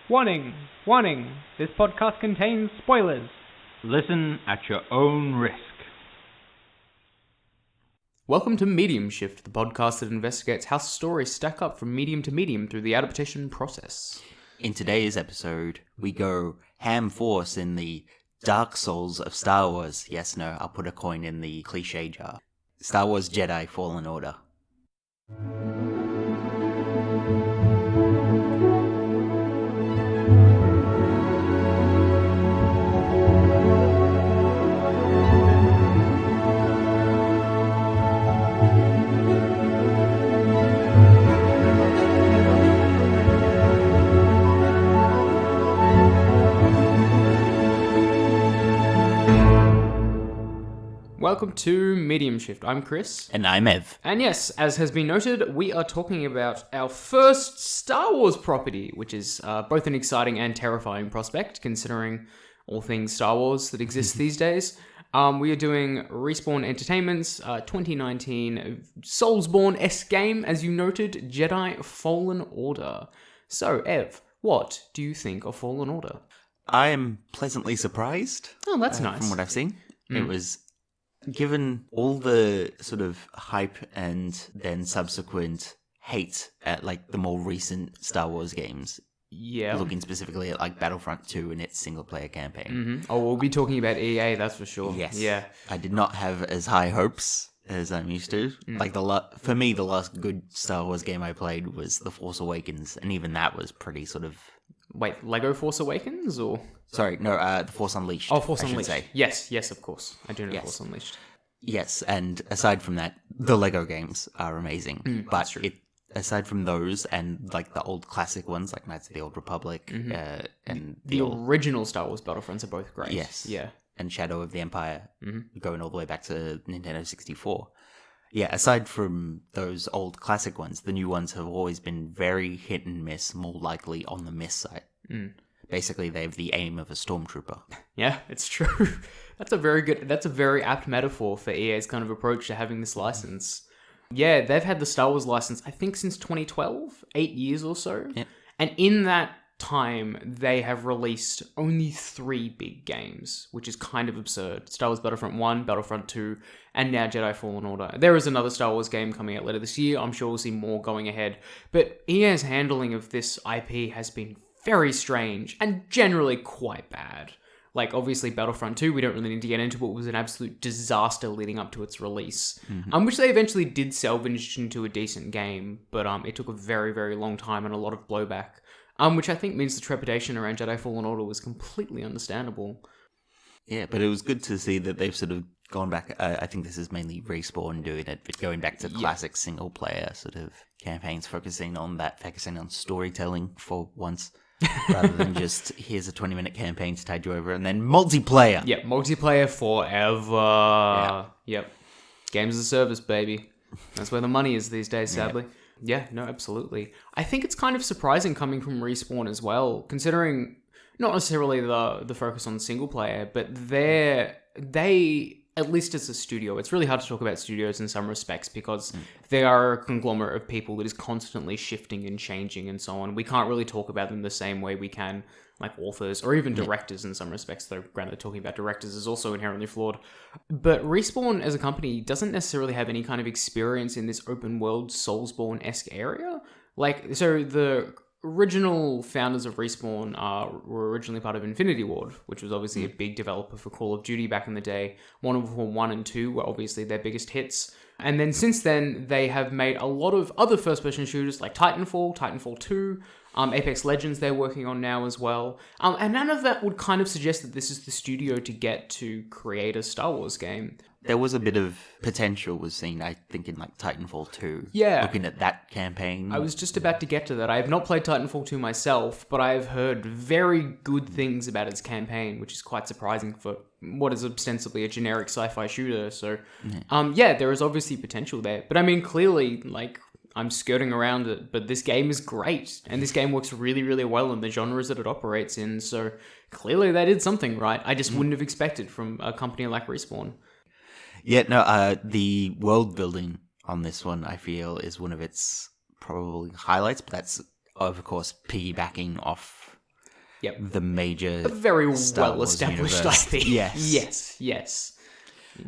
Warning! Warning! This podcast contains spoilers. Listen at your own risk. Welcome to Medium Shift, the podcast that investigates how stories stack up from medium to medium through the adaptation process. In today's episode, we go ham force in the Dark Souls of Star Wars. Yes, no, I'll put a coin in the cliche jar. Star Wars Jedi Fallen Order. Welcome to Medium Shift. I'm Chris. And I'm Ev. And yes, as has been noted, we are talking about our first Star Wars property, which is both an exciting and terrifying prospect, considering all things Star Wars that exist these days. We are doing Respawn Entertainment's 2019 Soulsborne-esque game, as you noted, Jedi Fallen Order. So, Ev, what do you think of Fallen Order? I am pleasantly surprised. Oh, that's nice. From what I've seen. It was, given all the sort of hype and then subsequent hate at like the more recent Star Wars games. Yeah. Looking specifically at like Battlefront 2 and its single player campaign. Mm-hmm. Oh, we'll be talking about EA, that's for sure. Yes. Yeah. I did not have as high hopes as I'm used to. Like for me, the last good Star Wars game I played was The Force Awakens, and even that was pretty sort of... Wait, Lego Force Awakens, or...? Sorry, no, The Force Unleashed. Oh, Force I should Unleashed. say. Yes, of course. I do know Yes. Force Unleashed. Yes, and aside from that, the Lego games are amazing. that's But true. aside from those and like the old classic ones, like Knights of the Old Republic, and The original Star Wars Battlefronts are both great. Yes. Yeah. and Shadow of the Empire, going all the way back to Nintendo 64. Yeah, aside from those old classic ones, the new ones have always been very hit and miss, more likely on the miss side. Basically, they have the aim of a stormtrooper. Yeah, it's true. That's a very apt metaphor for EA's kind of approach to having this license. Yeah, they've had the Star Wars license, I think, since 2012, 8 years or so. Yeah. And in that time, they have released only 3 big games, which is kind of absurd. Star Wars Battlefront 1, Battlefront 2, and now Jedi Fallen Order. There is another Star Wars game coming out later this year. I'm sure we'll see more going ahead. But EA's handling of this IP has been very strange and generally quite bad. Like, obviously, Battlefront 2, we don't really need to get into, but it was an absolute disaster leading up to its release, which they eventually did salvage into a decent game, but it took a very, very long time and a lot of blowback, which I think means the trepidation around Jedi Fallen Order was completely understandable. Yeah, but it was good to see that they've sort of gone back. I think this is mainly Respawn doing it, but going back to classic single-player sort of campaigns, focusing on storytelling for once. Rather than just, here's a 20-minute campaign to tide you over, and then multiplayer. Yep, multiplayer forever. Yep. Games as a service, baby. That's where the money is these days, sadly. Yeah, no, absolutely. I think it's kind of surprising coming from Respawn as well, considering not necessarily the focus on single player, but they, at least as a studio, it's really hard to talk about studios in some respects because they are a conglomerate of people that is constantly shifting and changing and so on. We can't really talk about them the same way we can like authors or even directors in some respects, though granted talking about directors is also inherently flawed. But Respawn as a company doesn't necessarily have any kind of experience in this open world Soulsborne-esque area. Like, so the original founders of Respawn were originally part of Infinity Ward, which was obviously a big developer for Call of Duty back in the day. Modern Warfare 1 and 2 were obviously their biggest hits. And then since then, they have made a lot of other first-person shooters like Titanfall, Titanfall 2, Apex Legends they're working on now as well. And none of that would kind of suggest that this is the studio to get to create a Star Wars game. There was a bit of potential was seen, I think, in like Titanfall 2. Yeah. Looking at that campaign. I was just about to get to that. I have not played Titanfall 2 myself, but I have heard very good things about its campaign, which is quite surprising for what is ostensibly a generic sci-fi shooter. So, there is obviously potential there. But I mean, clearly, like, I'm skirting around it, but this game is great, and this game works really, really well in the genres that it operates in, so clearly they did something right. I just wouldn't have expected from a company like Respawn. Yeah, no, the world building on this one, I feel, is one of its probably highlights, but that's, of course, piggybacking off the major A very Star Wars well-established universe. IP. Yes. Yes.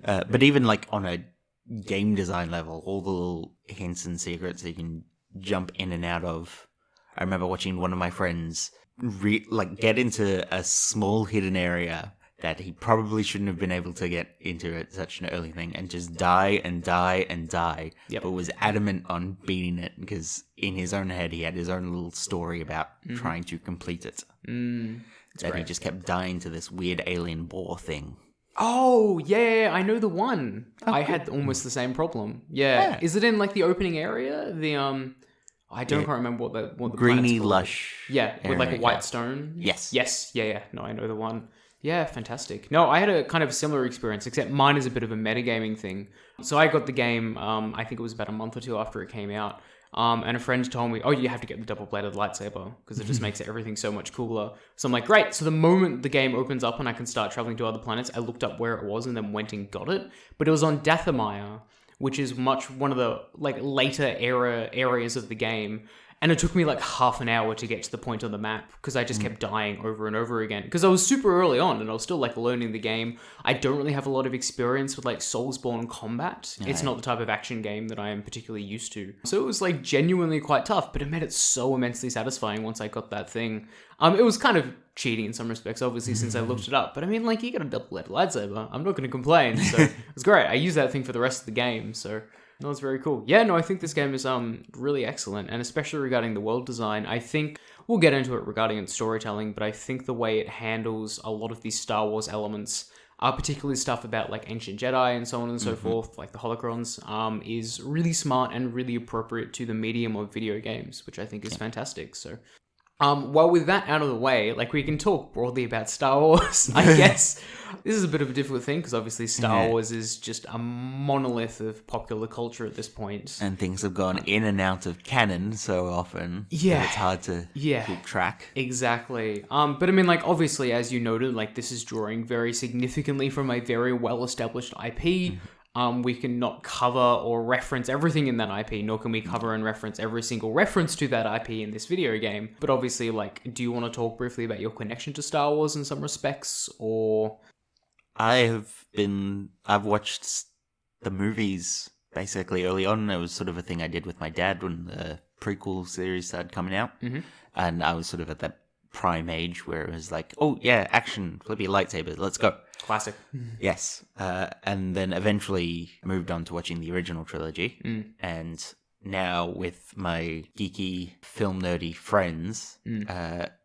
But even like on a game design level, all the little hints and secrets that you can jump in and out of. I remember watching one of my friends get into a small hidden area that he probably shouldn't have been able to get into at such an early thing, and just die and die and die, but was adamant on beating it because in his own head he had his own little story about trying to complete it. That he just kept dying to this weird alien boar thing. Oh, yeah, I know the one. I had almost the same problem. Yeah. Is it in, like, the opening area? I don't quite remember what the Greeny, planet's called. lush. Yeah, with, like, a area. white stone. Yes. Yes, yeah. No, I know the one. Yeah, fantastic. No, I had a kind of a similar experience, except mine is a bit of a metagaming thing. So I got the game, I think it was about a month or two after it came out. And a friend told me, oh, you have to get the double-bladed lightsaber because it just makes everything so much cooler. So I'm like, great. So the moment the game opens up and I can start traveling to other planets, I looked up where it was and then went and got it. But it was on Dathomir, which is one of the like later areas of the game. And it took me like half an hour to get to the point on the map because I just kept dying over and over again. Because I was super early on and I was still like learning the game. I don't really have a lot of experience with like Soulsborne combat. It's not the type of action game that I am particularly used to. So it was like genuinely quite tough, but it made it so immensely satisfying once I got that thing. It was kind of cheating in some respects, obviously, since I looked it up. But I mean, like, you got a double-bladed lightsaber. I'm not going to complain. So it was great. I used that thing for the rest of the game. So that was very cool. Yeah, no, I think this game is really excellent, and especially regarding the world design. I think we'll get into it regarding its storytelling, but I think the way it handles a lot of these Star Wars elements, particularly stuff about like ancient Jedi and so on and so forth, like the holocrons, is really smart and really appropriate to the medium of video games, which I think is fantastic. So well, with that out of the way, like we can talk broadly about Star Wars, I guess. This is a bit of a difficult thing because obviously Star Wars is just a monolith of popular culture at this point. And things have gone in and out of canon so often that it's hard to keep track. Exactly. But I mean, like, obviously, as you noted, like, this is drawing very significantly from a very well-established IP. We can not cover or reference everything in that IP, nor can we cover and reference every single reference to that IP in this video game. But obviously, like, do you want to talk briefly about your connection to Star Wars in some respects, or... I've watched the movies basically early on. It was sort of a thing I did with my dad when the prequel series started coming out. And I was sort of at that prime age where it was like, oh yeah, action, flippy lightsabers, let's go. Classic. Yes. And then eventually moved on to watching the original trilogy. And now with my geeky, film nerdy friends, that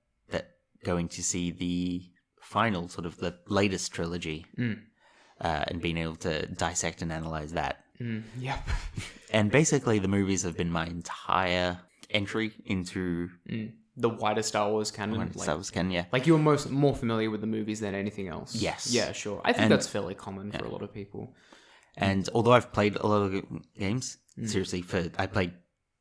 going to see the final, sort of the latest trilogy, and being able to dissect and analyze that. Yep. And basically the movies have been my entire entry into... The wider Star Wars canon. Star Wars canon, yeah. Like, you were more familiar with the movies than anything else. Yes. Yeah, sure. I think that's fairly common for a lot of people. And although I've played a lot of games, seriously, I played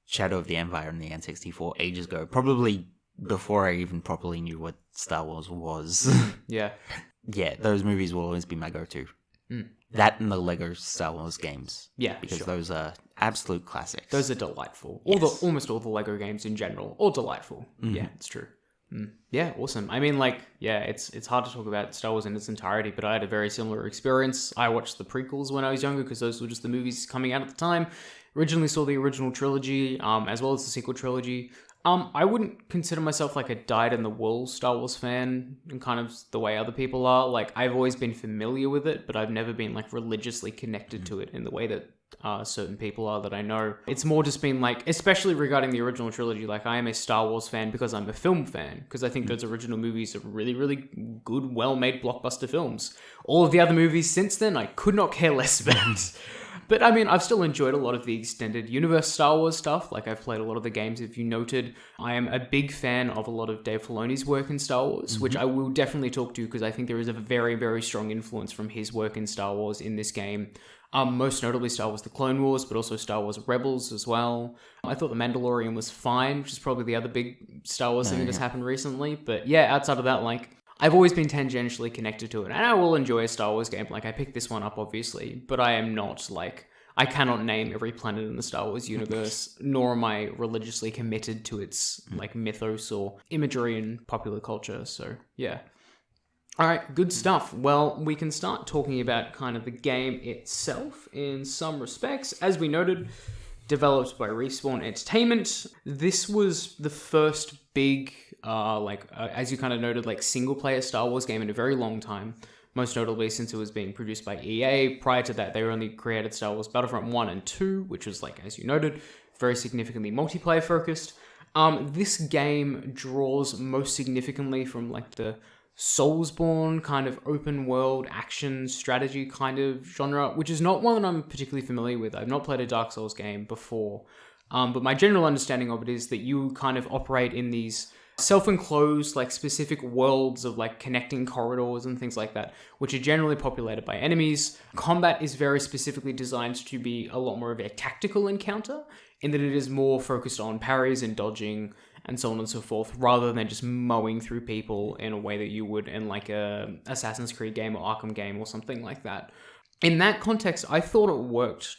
Shadow of the Empire on the N64 ages ago, probably before I even properly knew what Star Wars was. Yeah. Yeah, those movies will always be my go-to. That and the Lego Star Wars games. Yeah, because those are absolute classics. Those are delightful. Almost all the Lego games in general, all delightful. Yeah, it's true. Yeah, awesome. I mean, like, yeah, it's hard to talk about Star Wars in its entirety, but I had a very similar experience. I watched the prequels when I was younger because those were just the movies coming out at the time. Originally saw the original trilogy, as well as the sequel trilogy. I wouldn't consider myself like a dyed-in-the-wool Star Wars fan, in kind of the way other people are. Like, I've always been familiar with it, but I've never been like religiously connected to it in the way that certain people are that I know. It's more just been like, especially regarding the original trilogy, like I am a Star Wars fan because I'm a film fan, because I think those original movies are really, really good, well-made blockbuster films. All of the other movies since then, I could not care less about. But I mean, I've still enjoyed a lot of the extended universe Star Wars stuff. Like, I've played a lot of the games, if you noted. I am a big fan of a lot of Dave Filoni's work in Star Wars, which I will definitely talk to because I think there is a very, very strong influence from his work in Star Wars in this game. Most notably Star Wars The Clone Wars, but also Star Wars Rebels as well. I thought The Mandalorian was fine, which is probably the other big Star Wars thing that has happened recently. But yeah, outside of that, like, I've always been tangentially connected to it, and I will enjoy a Star Wars game. Like, I picked this one up, obviously, but I am not, like, I cannot name every planet in the Star Wars universe, nor am I religiously committed to its like mythos or imagery in popular culture. So yeah. All right, good stuff. Well, we can start talking about kind of the game itself in some respects. As we noted, developed by Respawn Entertainment. This was the first big, as you kind of noted, like single-player Star Wars game in a very long time. Most notably since it was being produced by EA. Prior to that, they only created Star Wars Battlefront 1 and 2, which was, like, as you noted, very significantly multiplayer focused. This game draws most significantly from, like, the Soulsborne kind of open world action strategy kind of genre, which is not one that I'm particularly familiar with. I've not played a Dark Souls game before, but my general understanding of it is that you kind of operate in these self-enclosed, like specific worlds of like connecting corridors and things like that, which are generally populated by enemies. Combat is very specifically designed to be a lot more of a tactical encounter, in that it is more focused on parries and dodging and so on and so forth, rather than just mowing through people in a way that you would in like a Assassin's Creed game or Arkham game or something like that. In that context, I thought it worked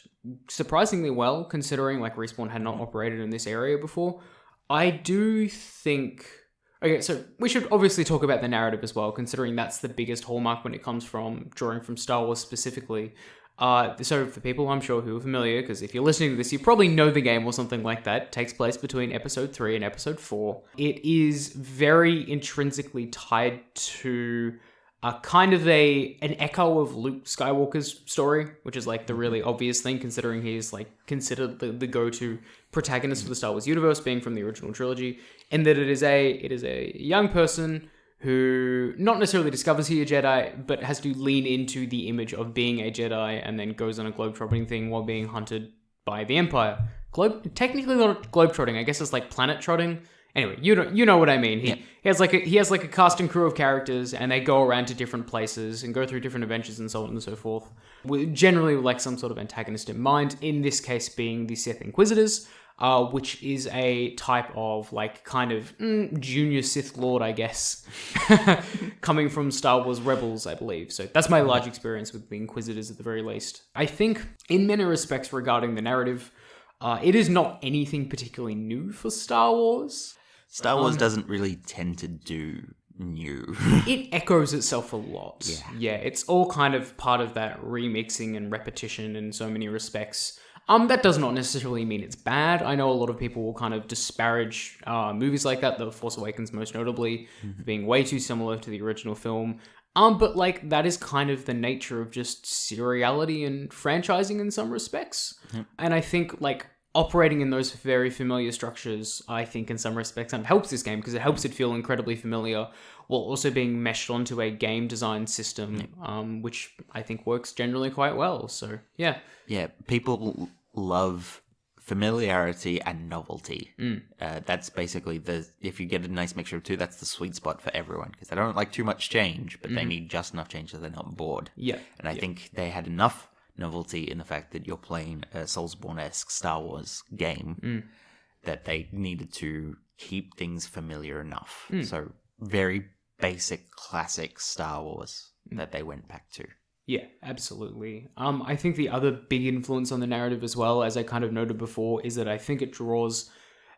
surprisingly well, considering like Respawn had not operated in this area before. I do think... Okay, so we should obviously talk about the narrative as well, considering that's the biggest hallmark when it comes from drawing from Star Wars specifically. So for people I'm sure who are familiar, because if you're listening to this, you probably know the game or something like that. It takes place between episode 3 and episode 4. It is very intrinsically tied to kind of an echo of Luke Skywalker's story, which is like the really obvious thing, considering he's like considered the go-to protagonist for the Star Wars universe, being from the original trilogy, and that it is a young person who not necessarily discovers he's a Jedi, but has to lean into the image of being a Jedi, and then goes on a globetrotting thing while being hunted by the Empire. Technically not globetrotting, I guess it's like planet trotting. Anyway, you know what I mean. He has like a cast and crew of characters, and they go around to different places and go through different adventures and so on and so forth. Generally, with like some sort of antagonist in mind. In this case, being the Sith Inquisitors, which is a type of like kind of junior Sith Lord, I guess, coming from Star Wars Rebels, I believe. So that's my large experience with the Inquisitors at the very least. I think in many respects regarding the narrative, it is not anything particularly new for Star Wars. Star Wars doesn't really tend to do new. It echoes itself a lot. Yeah, it's all kind of part of that remixing and repetition in so many respects. That does not necessarily mean it's bad. I know a lot of people will kind of disparage movies like that, The Force Awakens most notably, being way too similar to the original film. But like that is kind of the nature of just seriality and franchising in some respects. And I think like operating in those very familiar structures, I think in some respects kind of helps this game, because it helps it feel incredibly familiar while also being meshed onto a game design system, which I think works generally quite well. So yeah. Yeah, people love familiarity and novelty. That's basically if you get a nice mixture of two, that's the sweet spot for everyone, because they don't like too much change, but they need just enough change so they're not bored. Yeah. And I think they had enough novelty in the fact that you're playing a Soulsborne-esque Star Wars game that they needed to keep things familiar enough. So very basic, classic Star Wars that they went back to. Yeah, absolutely. I think the other big influence on the narrative as well, as I kind of noted before, is that I think it draws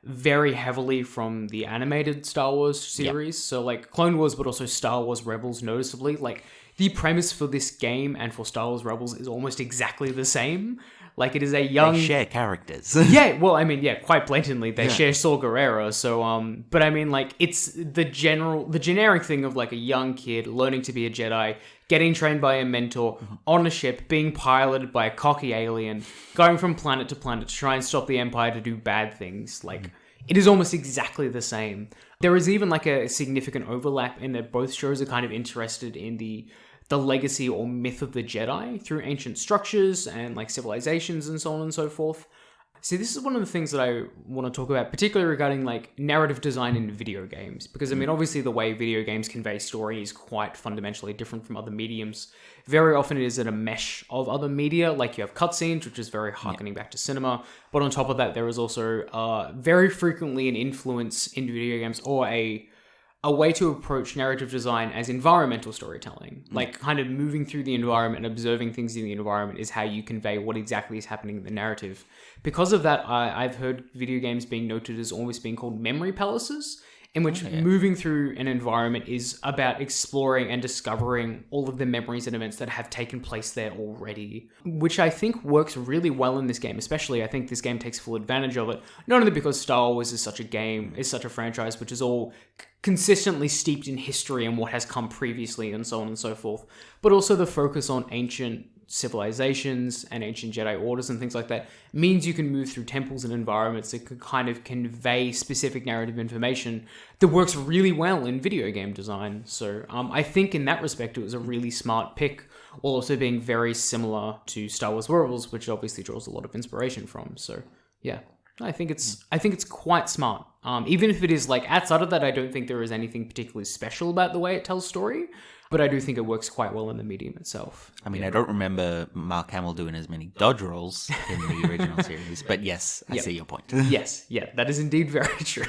very heavily from the animated Star Wars series. So like Clone Wars, but also Star Wars Rebels noticeably. Like the premise for this game and for Star Wars Rebels is almost exactly the same. Like it is a young... They share characters. Quite blatantly, they share Saw Gerrera. So, but I mean, like, it's the generic thing of like a young kid learning to be a Jedi, getting trained by a mentor on a ship, being piloted by a cocky alien, going from planet to planet to try and stop the Empire to do bad things. Like, it is almost exactly the same. There is even like a significant overlap in that both shows are kind of interested in the legacy or myth of the Jedi through ancient structures and like civilizations and so on and so forth. See, this is one of the things that I want to talk about, particularly regarding like narrative design in video games, because I mean, obviously the way video games convey story is quite fundamentally different from other mediums. Very often it is in a mesh of other media, like you have cutscenes, which is very harkening back to cinema, but on top of that, there is also very frequently an influence in video games or a a way to approach narrative design as environmental storytelling. Like kind of moving through the environment and observing things in the environment is how you convey what exactly is happening in the narrative. Because of that, I've heard video games being noted as almost being called memory palaces, in which moving through an environment is about exploring and discovering all of the memories and events that have taken place there already, which I think works really well in this game. Especially, I think this game takes full advantage of it, not only because Star Wars is such a franchise which is all consistently steeped in history and what has come previously and so on and so forth, but also the focus on ancient civilizations and ancient Jedi orders and things like that means you can move through temples and environments that could kind of convey specific narrative information that works really well in video game design. So I think in that respect it was a really smart pick, while also being very similar to Star Wars Rebels, which obviously draws a lot of inspiration from. So yeah, I think it's quite smart. Even if it is like outside of that, I don't think there is anything particularly special about the way it tells story. But I do think it works quite well in the medium itself. I mean, I don't remember Mark Hamill doing as many dodge rolls in the original series, but yes, I see your point. Yes, that is indeed very true.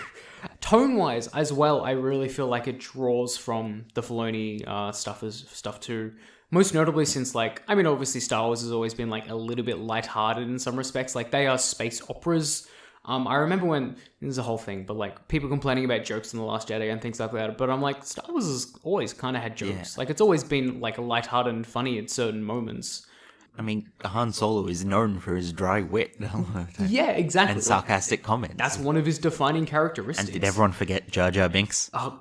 Tone-wise as well, I really feel like it draws from the Filoni stuff too. Most notably since, obviously Star Wars has always been, a little bit lighthearted in some respects. They are space operas. I remember when, this is a whole thing, but, people complaining about jokes in The Last Jedi and things like that. But I'm like, Star Wars has always kind of had jokes. Yeah. It's always been, lighthearted and funny at certain moments. I mean, Han Solo is known for his dry wit. Yeah, exactly. And sarcastic comments. That's one of his defining characteristics. And did everyone forget Jar Jar Binks? Let's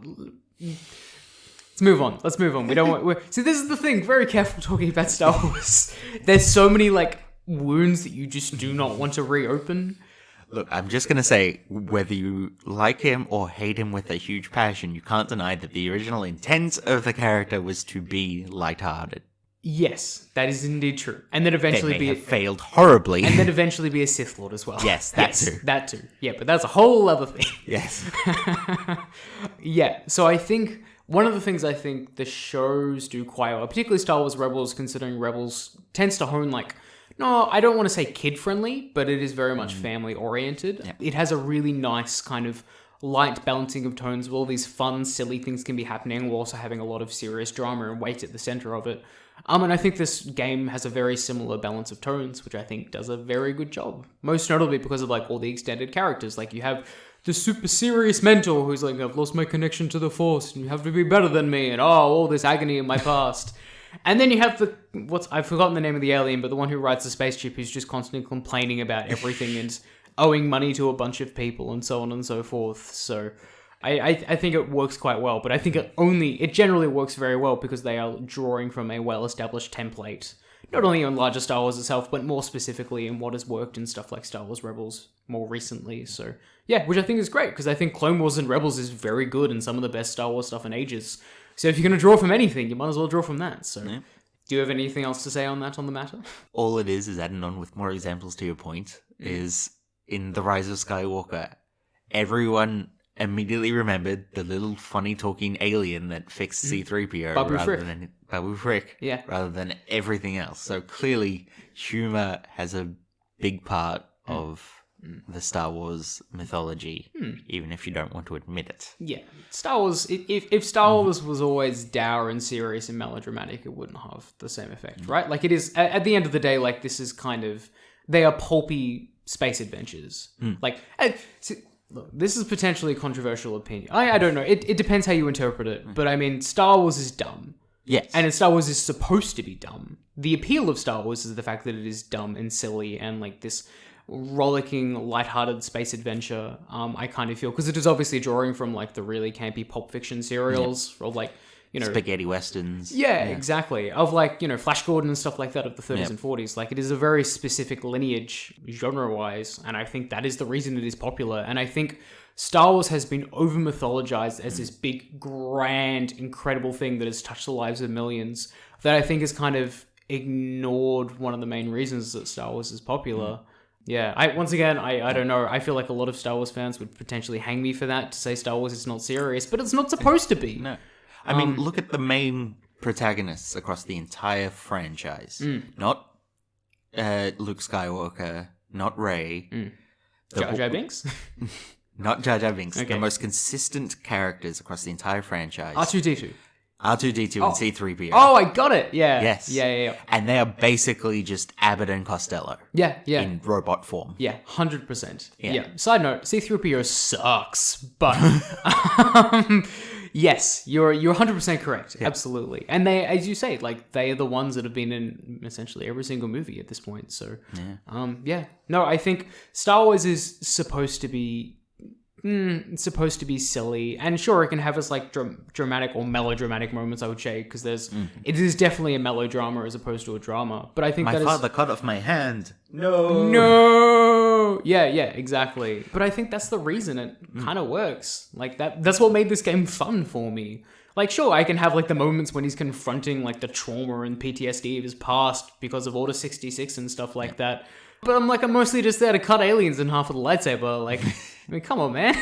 move on. We don't want... See, this is the thing. Very careful talking about Star Wars. There's so many, wounds that you just do not want to reopen. Look, I'm just going to say, whether you like him or hate him with a huge passion, you can't deny that the original intent of the character was to be lighthearted. Yes, that is indeed true. And then eventually have failed horribly. And then eventually be a Sith Lord as well. Yes, that too. Yeah, but that's a whole other thing. Yes. Yeah, so I think one of the things I think the shows do quite well, particularly Star Wars Rebels, considering Rebels tends to hone no, I don't want to say kid-friendly, but it is very much family-oriented. Yeah. It has a really nice kind of light balancing of tones where all these fun, silly things can be happening while also having a lot of serious drama and weight at the center of it. And I think this game has a very similar balance of tones, which I think does a very good job. Most notably because of all the extended characters. You have the super serious mentor who's I've lost my connection to the Force and you have to be better than me and all this agony in my past. And then you have I've forgotten the name of the alien, but the one who rides the spaceship who's just constantly complaining about everything and owing money to a bunch of people and so on and so forth. So I think it works quite well, but I think it generally works very well because they are drawing from a well-established template, not only on larger Star Wars itself, but more specifically in what has worked in stuff like Star Wars Rebels more recently. So yeah, which I think is great because I think Clone Wars and Rebels is very good and some of the best Star Wars stuff in ages. So if you're going to draw from anything, you might as well draw from that. So Do you have anything else to say on the matter? All it is adding on with more examples to your point, is in The Rise of Skywalker, everyone immediately remembered the little funny talking alien that fixed C-3PO Babu Frick, rather than everything else. So clearly, humor has a big part of the Star Wars mythology, even if you don't want to admit it. Yeah, Star Wars, if Star Wars was always dour and serious and melodramatic, it wouldn't have the same effect, right? It is, at the end of the day, this is kind of, they are pulpy space adventures. Look, this is potentially a controversial opinion. I don't know, it depends how you interpret it, but I mean, Star Wars is dumb. Yes. And Star Wars is supposed to be dumb. The appeal of Star Wars is the fact that it is dumb and silly and this rollicking, lighthearted space adventure, I kind of feel, because it is obviously drawing from the really campy Pulp Fiction serials, or spaghetti westerns. Yeah, exactly. Of Flash Gordon and stuff like that of the 30s and 40s. It is a very specific lineage, genre-wise, and I think that is the reason it is popular. And I think Star Wars has been over-mythologized as this big, grand, incredible thing that has touched the lives of millions, that I think has kind of ignored one of the main reasons that Star Wars is popular. Yeah, I don't know. I feel like a lot of Star Wars fans would potentially hang me for that, to say Star Wars is not serious, but it's not supposed to be. No. I mean, look at the main protagonists across the entire franchise. Not Luke Skywalker, not Rey. Jar Jar Binks? Not Jar Jar Binks. Okay. The most consistent characters across the entire franchise. R2-D2. R2-D2 and C-3PO. Oh, I got it. Yeah. Yes. Yeah. And they are basically just Abbott and Costello. Yeah. In robot form. Yeah, 100%. Yeah. Yeah. Side note, C-3PO sucks, but yes, you're 100% correct. Yeah. Absolutely. And they, as you say, like they are the ones that have been in essentially every single movie at this point. So, No, I think Star Wars is supposed to be silly, and sure, it can have its like dramatic or melodramatic moments, I would say, because it is definitely a melodrama as opposed to a drama. But I think my father cut off my hand. No. Yeah, exactly. But I think that's the reason it kind of works. Like that's what made this game fun for me. Like, sure, I can have like the moments when he's confronting like the trauma and PTSD of his past because of Order 66 and stuff like that. But I'm mostly just there to cut aliens in half with a lightsaber. Like, I mean, come on, man.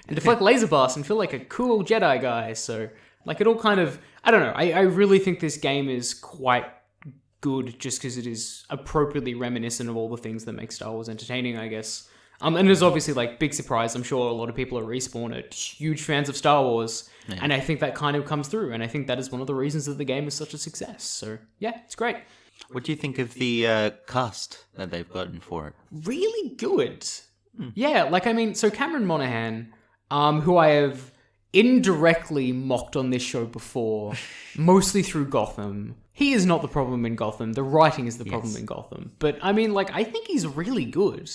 And deflect laser blasts and feel like a cool Jedi guy. So, like, it all kind of... I don't know. I really think this game is quite good just because it is appropriately reminiscent of all the things that make Star Wars entertaining, I guess. And there's obviously, like, big surprise. I'm sure a lot of people at Respawn are huge fans of Star Wars. Yeah. And I think that kind of comes through. And I think that is one of the reasons that the game is such a success. So, yeah, it's great. What do you think of the cast that they've gotten for it? Really good. Yeah, like, I mean, so Cameron Monaghan, who I have indirectly mocked on this show before, mostly through Gotham. He is not the problem in Gotham. The writing is the problem in Gotham. But, I mean, like, I think he's really good.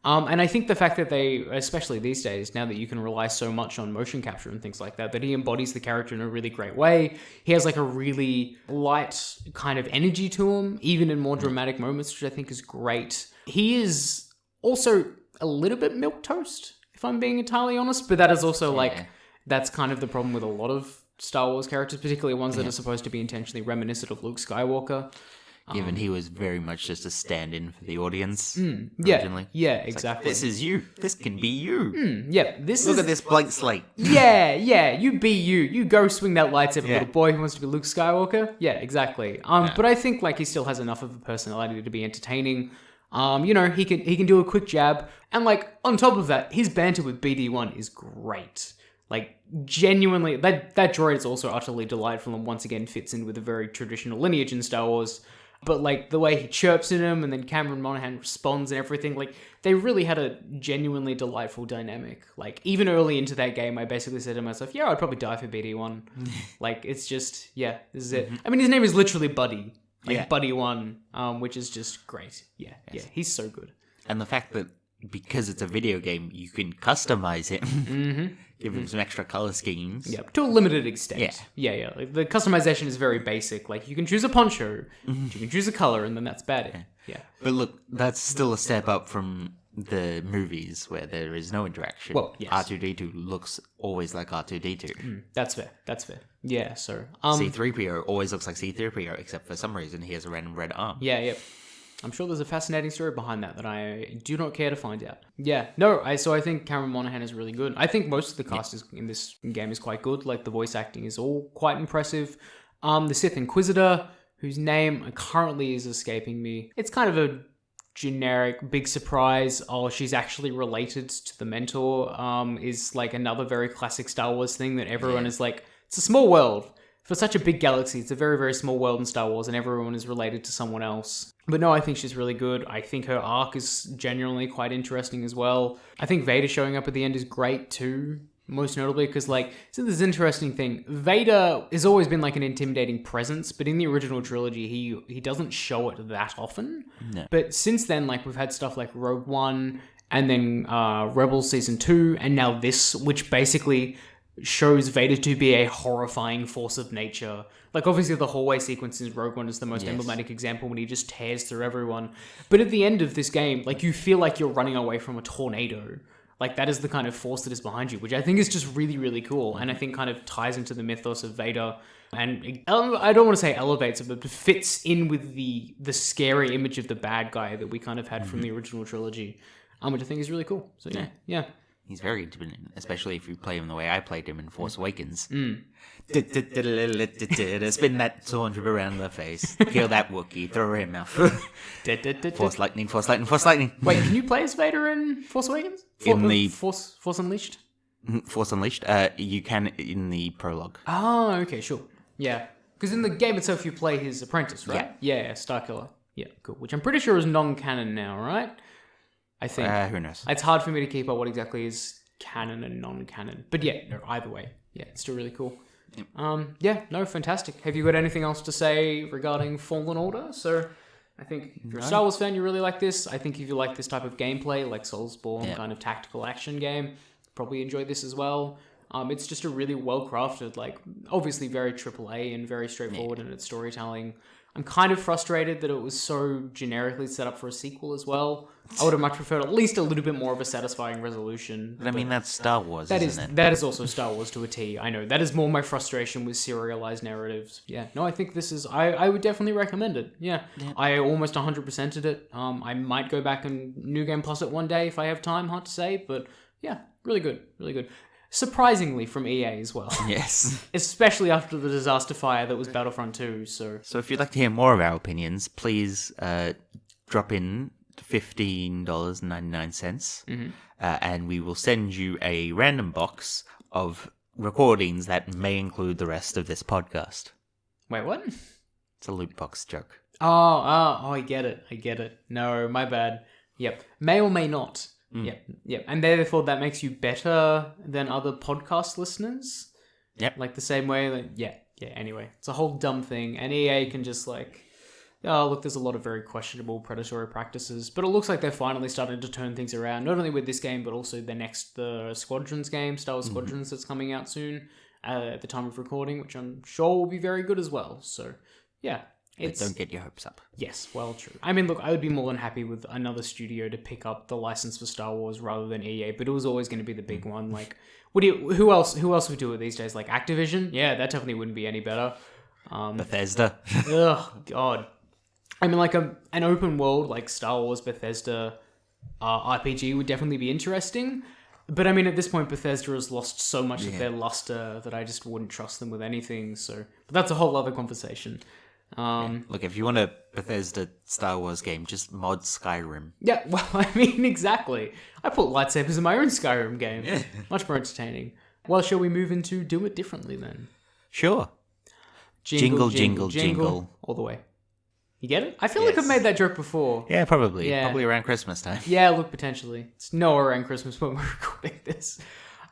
And I think the fact that they, especially these days, now that you can rely so much on motion capture and things like that, that he embodies the character in a really great way. He has like a really light kind of energy to him, even in more dramatic moments, which I think is great. He is also a little bit milquetoast, if I'm being entirely honest, but that is also like, that's kind of the problem with a lot of Star Wars characters, particularly ones that are supposed to be intentionally reminiscent of Luke Skywalker. Given he was very much just a stand-in for the audience originally. Yeah, exactly. Like, this is you. This can be you. Look at this blank slate. You be you. You go swing that lightsaber, little boy who wants to be Luke Skywalker. Yeah, exactly. But I think like he still has enough of a personality to be entertaining. He can do a quick jab, and like on top of that, his banter with BD1 is great. Like, genuinely, that droid is also utterly delightful and once again fits in with a very traditional lineage in Star Wars. But, like, the way he chirps at him and then Cameron Monaghan responds and everything, like, they really had a genuinely delightful dynamic. Like, even early into that game, I basically said to myself, I'd probably die for BD1. Like, it's just, this is it. I mean, his name is literally Buddy. Like, Buddy 1, which is just great. Yeah, he's so good. And the fact that because it's a video game, you can customize him. Give him some extra color schemes. Yeah, to a limited extent. Yeah. Like, the customization is very basic. Like, you can choose a poncho, you can choose a color, and then that's about it. Yeah. But look, that's still a step up from the movies where there is no interaction. Well, yes. R2-D2 looks always like R2-D2. That's fair. Yeah, so... C-3PO always looks like C-3PO, except for some reason he has a random red arm. Yeah. I'm sure there's a fascinating story behind that I do not care to find out. Yeah, no, I think Cameron Monaghan is really good. I think most of the cast in this game is quite good. Like, the voice acting is all quite impressive. The Sith Inquisitor, whose name currently is escaping me. It's kind of a generic big surprise. She's actually related to the Mentor, is like another very classic Star Wars thing that everyone is like, it's a small world. For such a big galaxy, it's a very, very small world in Star Wars, and everyone is related to someone else. But no, I think she's really good. I think her arc is genuinely quite interesting as well. I think Vader showing up at the end is great too, most notably, because like, so this interesting thing. Vader has always been like an intimidating presence, but in the original trilogy, he doesn't show it that often. No. But since then, like, we've had stuff like Rogue One, and then Rebels Season 2, and now this, which basically shows Vader to be a horrifying force of nature. Like, obviously the hallway sequence in Rogue One is the most emblematic example when he just tears through everyone. But at the end of this game, like, you feel like you're running away from a tornado. Like, that is the kind of force that is behind you, which I think is just really, really cool. And I think kind of ties into the mythos of Vader. And I don't want to say elevates it, but fits in with the scary image of the bad guy that we kind of had from the original trilogy. Which I think is really cool. So yeah. He's very intimidating, especially if you play him the way I played him in Force Awakens. Spin that stormtrooper around the face. Kill that Wookiee. Throw him out. Force lightning, force lightning, force lightning. Wait, can you play as Vader in Force Awakens? Force Unleashed? Force Unleashed? You can in the prologue. Oh, okay, sure. Yeah. Because in the game itself, you play his apprentice, right? Yeah, Starkiller. Yeah, cool. Which I'm pretty sure is non-canon now, right? I think. Who knows? It's hard for me to keep up what exactly is canon and non-canon. But yeah, no, either way. Yeah, it's still really cool. Yep. Fantastic. Have you got anything else to say regarding Fallen Order? So I think if you're a Star Wars fan, you really like this. I think if you like this type of gameplay, like Soulsborne kind of tactical action game, probably enjoy this as well. It's just a really well-crafted, like, obviously very AAA and very straightforward in its storytelling. I'm kind of frustrated that it was so generically set up for a sequel as well. I would have much preferred at least a little bit more of a satisfying resolution. But I mean, that's Star Wars, isn't it? That is also Star Wars to a T. I know. That is more my frustration with serialized narratives. Yeah. No, I think this is... I would definitely recommend it. Yeah. I almost 100%ed it. I might go back and New Game Plus it one day if I have time, hard to say. But yeah, really good. Really good. Surprisingly from EA as well. Yes. Especially after the disaster fire that was Battlefront 2, so if you'd like to hear more of our opinions, please drop in $15.99, and we will send you a random box of recordings that may include the rest of this podcast. Wait, what? It's a loot box joke. Oh, I get it. No, my bad. Yep. May or may not. Yep. And therefore that makes you better than other podcast listeners? Yep. Like the same way that... Yeah, anyway. It's a whole dumb thing. And EA can just like... Oh, look, there's a lot of very questionable predatory practices. But it looks like they're finally starting to turn things around. Not only with this game, but also the Squadrons game, Star Wars Squadrons, that's coming out soon at the time of recording, which I'm sure will be very good as well. So, yeah. Don't get your hopes up. Yes, well, true. I mean, look, I would be more than happy with another studio to pick up the license for Star Wars rather than EA, but it was always going to be the big one. Like, who else would do it these days? Like Activision? Yeah, that definitely wouldn't be any better. Bethesda. Ugh, God. I mean, like an open world like Star Wars Bethesda RPG would definitely be interesting. But I mean, at this point, Bethesda has lost so much of their luster that I just wouldn't trust them with anything. So, but that's a whole other conversation. Look, if you want a Bethesda Star Wars game, just mod Skyrim. Yeah, well, I mean, exactly. I put lightsabers in my own Skyrim game. Yeah. Much more entertaining. Well, shall we move into Do It Differently then? Sure. Jingle, jingle, jingle. All the way. You get it? I feel like I've made that joke before. Yeah, probably. Yeah. Probably around Christmas time. Yeah, look, potentially. It's nowhere around Christmas when we're recording this.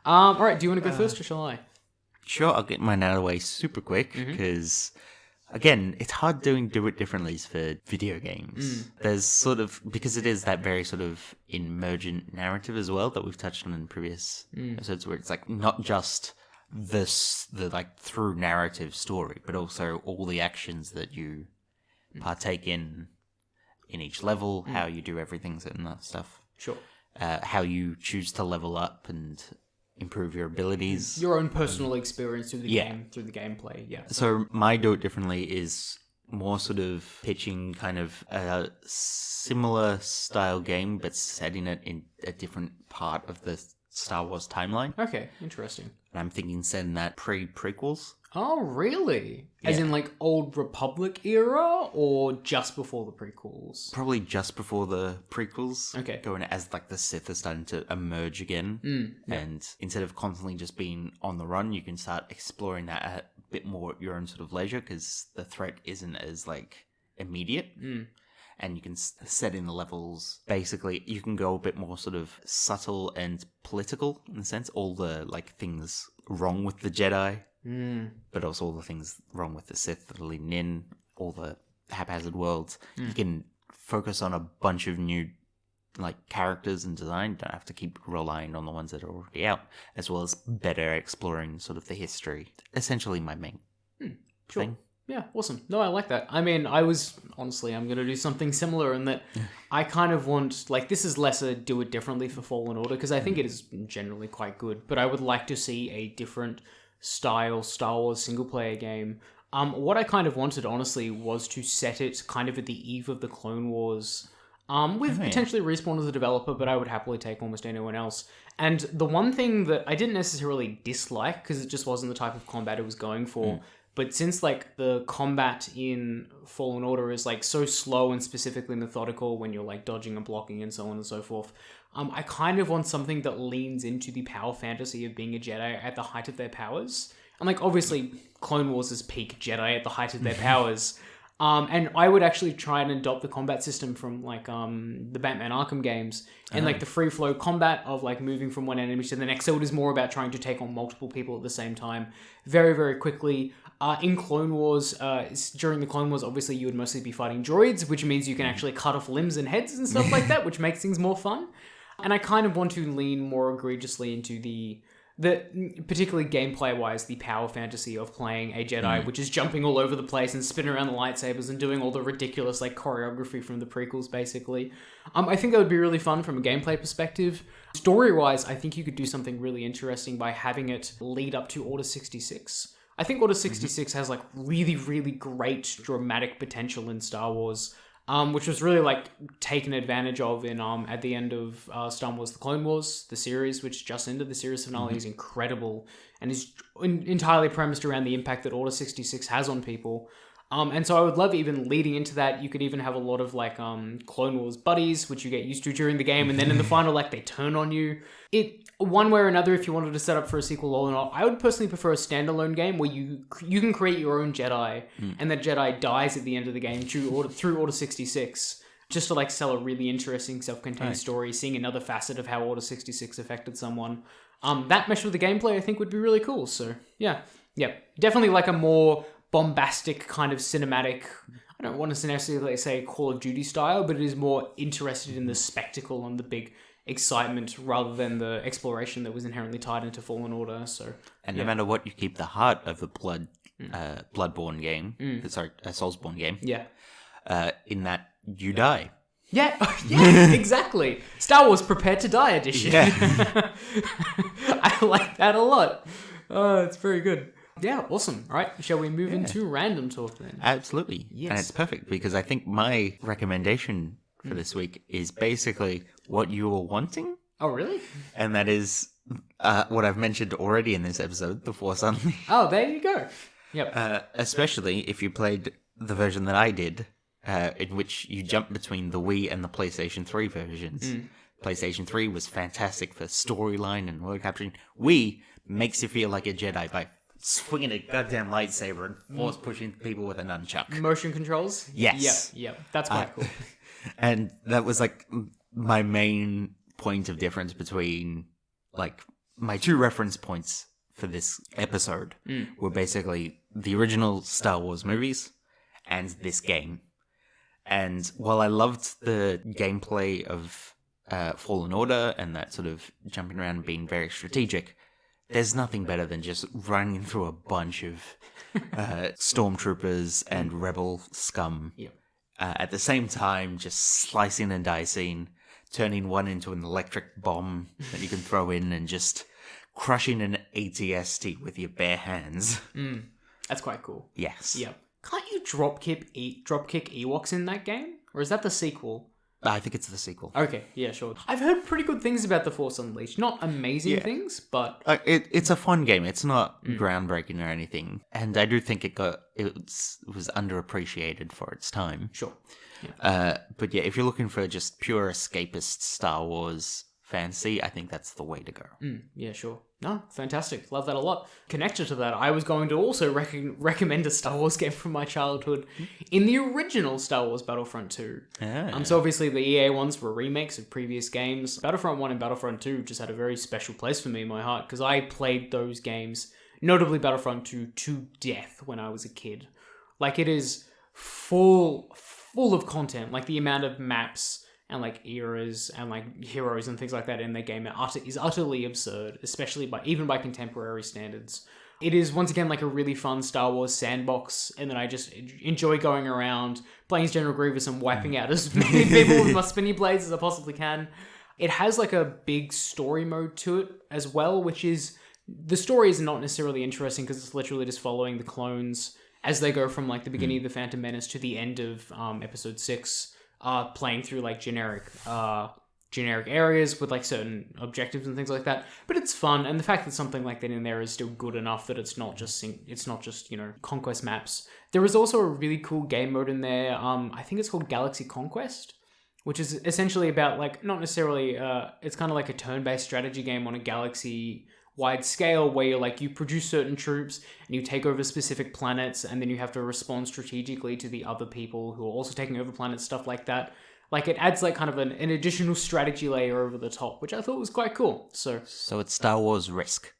All right, do you want to go first or shall I? Sure, I'll get mine out of the way super quick because... Again, it's hard doing Do It Differently for video games. There's sort of, because it is that very sort of emergent narrative as well that we've touched on in previous episodes, where it's like not just the like through narrative story, but also all the actions that you partake in each level, how you do everything and that stuff. Sure. How you choose to level up and improve your abilities. Your own personal experience through the game, through the gameplay, yeah. So my Do It Differently is more sort of pitching kind of a similar style game, but setting it in a different part of the Star Wars timeline. Okay, interesting. And I'm thinking setting that prequels. Oh, really? As in like Old Republic era or just before the prequels? Probably just before the prequels. Okay. Going as like the Sith are starting to emerge again. And instead of constantly just being on the run, you can start exploring that at a bit more at your own sort of leisure because the threat isn't as like immediate. And you can set in the levels. Basically, you can go a bit more sort of subtle and political in a sense. All the like things wrong with the Jedi. But also all the things wrong with the Sith that are leading in, all the haphazard worlds. You can focus on a bunch of new like characters and design. You don't have to keep relying on the ones that are already out, as well as better exploring sort of the history. Essentially my main thing. Yeah, awesome. No, I like that. I mean, I'm going to do something similar in that I kind of want, like, this is less a Do It Differently for Fallen Order, because I think it is generally quite good, but I would like to see a different style Star Wars single-player game. What I kind of wanted, honestly, was to set it kind of at the eve of the Clone Wars, with potentially Respawn as a developer, but I would happily take almost anyone else. And the one thing that I didn't necessarily dislike, because it just wasn't the type of combat it was going for, but since like the combat in Fallen Order is like so slow and specifically methodical when you're like dodging and blocking and so on and so forth, I kind of want something that leans into the power fantasy of being a Jedi at the height of their powers. And like obviously Clone Wars is peak Jedi at the height of their powers. And I would actually try and adopt the combat system from like the Batman Arkham games and like the free flow combat of like moving from one enemy to the next. So it is more about trying to take on multiple people at the same time very, very quickly. In Clone Wars, during the Clone Wars, obviously you would mostly be fighting droids, which means you can actually cut off limbs and heads and stuff like that, which makes things more fun. And I kind of want to lean more egregiously into the particularly gameplay-wise, the power fantasy of playing a Jedi, which is jumping all over the place and spinning around the lightsabers and doing all the ridiculous like choreography from the prequels, basically. I think that would be really fun from a gameplay perspective. Story-wise, I think you could do something really interesting by having it lead up to Order 66. I think Order 66 has like really, really great dramatic potential in Star Wars, which was really like taken advantage of in at the end of Star Wars: The Clone Wars, the series, which just ended. The series finale is incredible and is entirely premised around the impact that Order 66 has on people. And so I would love even leading into that, you could even have a lot of like Clone Wars buddies, which you get used to during the game, and then in the final, like they turn on you. One way or another, if you wanted to set up for a sequel or not, I would personally prefer a standalone game where you can create your own Jedi, and that Jedi dies at the end of the game through Order 66, just to like sell a really interesting self-contained story, seeing another facet of how Order 66 affected someone. That mesh with the gameplay, I think, would be really cool. So yeah, definitely like a more bombastic kind of cinematic. I don't want to necessarily say Call of Duty style, but it is more interested in the spectacle and the big excitement rather than the exploration that was inherently tied into Fallen Order. So, and no matter what, you keep the heart of a Bloodborne game. Sorry, a Soulsborne game. Yeah. In that you die. Yeah, exactly. Star Wars Prepare to Die edition. Yeah. I like that a lot. Oh, it's very good. Yeah, awesome. All right, shall we move into random talk then? Absolutely. Yes. And it's perfect because I think my recommendation for this week is basically what you were wanting. Oh, really? And that is what I've mentioned already in this episode, The Force Unleashed. Oh, there you go. Yep. Especially if you played the version that I did, in which you jump between the Wii and the PlayStation 3 versions. PlayStation 3 was fantastic for storyline and world capturing. Wii makes you feel like a Jedi by swinging a goddamn lightsaber and force pushing people with a nunchuck. Motion controls? Yes. Yep. That's quite cool. And that was like my main point of difference between like my two reference points for this episode were basically the original Star Wars movies and this game. And while I loved the gameplay of Fallen Order and that sort of jumping around and being very strategic, there's nothing better than just running through a bunch of stormtroopers and rebel scum. Yep. At the same time, just slicing and dicing, turning one into an electric bomb that you can throw in and just crushing an AT-ST with your bare hands. That's quite cool. Yes. Yep. Can't you dropkick Ewoks in that game? Or is that the sequel? I think it's the sequel. Okay, yeah, sure. I've heard pretty good things about The Force Unleashed. Not amazing things, but it's a fun game. It's not groundbreaking or anything, and I do think it was underappreciated for its time. Sure. But yeah, if you're looking for just pure escapist Star Wars fantasy, I think that's the way to go. Yeah, sure. No, fantastic. Love that a lot. Connected to that, I was going to also recommend a Star Wars game from my childhood in the original Star Wars Battlefront 2. So obviously the EA ones were remakes of previous games. Battlefront 1 and Battlefront 2 just had a very special place for me in my heart because I played those games, notably Battlefront 2, to death when I was a kid. Like, it is full of content. Like, the amount of maps and like eras and like heroes and things like that in the game is utterly absurd, especially even by contemporary standards. It is once again like a really fun Star Wars sandbox, and then I just enjoy going around playing as General Grievous and wiping out as many people with my spinny blades as I possibly can. It has like a big story mode to it as well, which is, the story is not necessarily interesting because it's literally just following the clones as they go from like the beginning of the Phantom Menace to the end of episode 6. Playing through like generic generic areas with like certain objectives and things like that. But it's fun, and the fact that something like that in there is still good enough that it's not just conquest maps. There is also a really cool game mode in there. I think it's called Galaxy Conquest, which is essentially about like not necessarily. It's kind of like a turn-based strategy game on a galaxy wide scale where you produce certain troops and you take over specific planets, and then you have to respond strategically to the other people who are also taking over planets, stuff like that. Like, it adds like kind of an additional strategy layer over the top, which I thought was quite cool. So it's Star Wars Risk.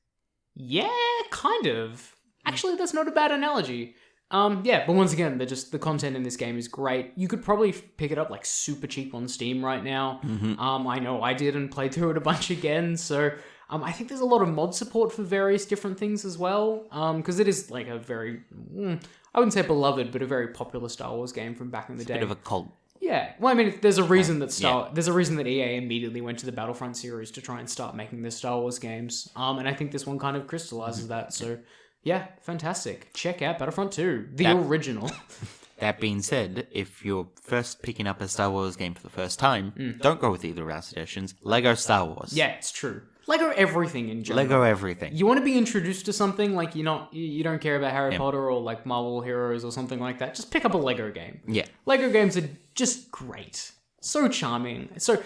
Yeah, kind of. Actually, that's not a bad analogy. But once again, the content in this game is great. You could probably pick it up like super cheap on Steam right now. I know I did and played through it a bunch again. So I think there's a lot of mod support for various different things as well. Because it is like a very, I wouldn't say beloved, but a very popular Star Wars game from back in the day. Bit of a cult. Yeah, well, I mean, there's a reason that EA immediately went to the Battlefront series to try and start making their Star Wars games. And I think this one kind of crystallizes that. So, yeah, fantastic. Check out Battlefront 2, the original. That being said, if you're first picking up a Star Wars game for the first time, don't go with either of our suggestions. Lego Star Wars. Yeah, it's true. Lego everything in general. Lego everything. You want to be introduced to something like you don't care about Harry Potter or like Marvel Heroes or something like that. Just pick up a Lego game. Yeah. Lego games are just great. So charming. So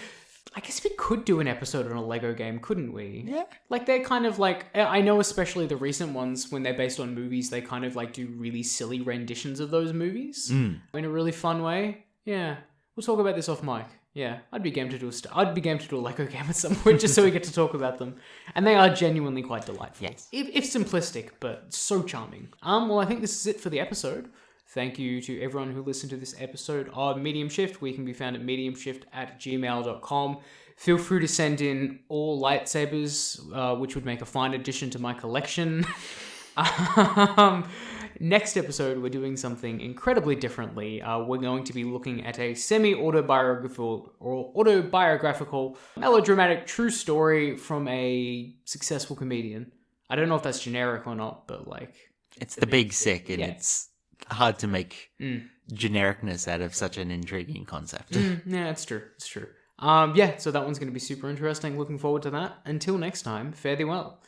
I guess we could do an episode on a Lego game, couldn't we? Yeah. Like they're kind of like, I know especially the recent ones when they're based on movies, they kind of like do really silly renditions of those movies in a really fun way. Yeah. We'll talk about this off mic. Yeah, I'd be game to do a Lego game at some point just so we get to talk about them. And they are genuinely quite delightful. Yes. If simplistic, but so charming. Well, I think this is it for the episode. Thank you to everyone who listened to this episode of Medium Shift. We can be found at mediumshift@gmail.com. Feel free to send in all lightsabers, which would make a fine addition to my collection. Next episode, we're doing something incredibly differently. We're going to be looking at a semi-autobiographical, melodramatic true story from a successful comedian. I don't know if that's generic or not, but like... It's the big sick, and it's hard to make genericness out of such an intriguing concept. Yeah, it's true. It's true. So that one's going to be super interesting. Looking forward to that. Until next time, fare thee well.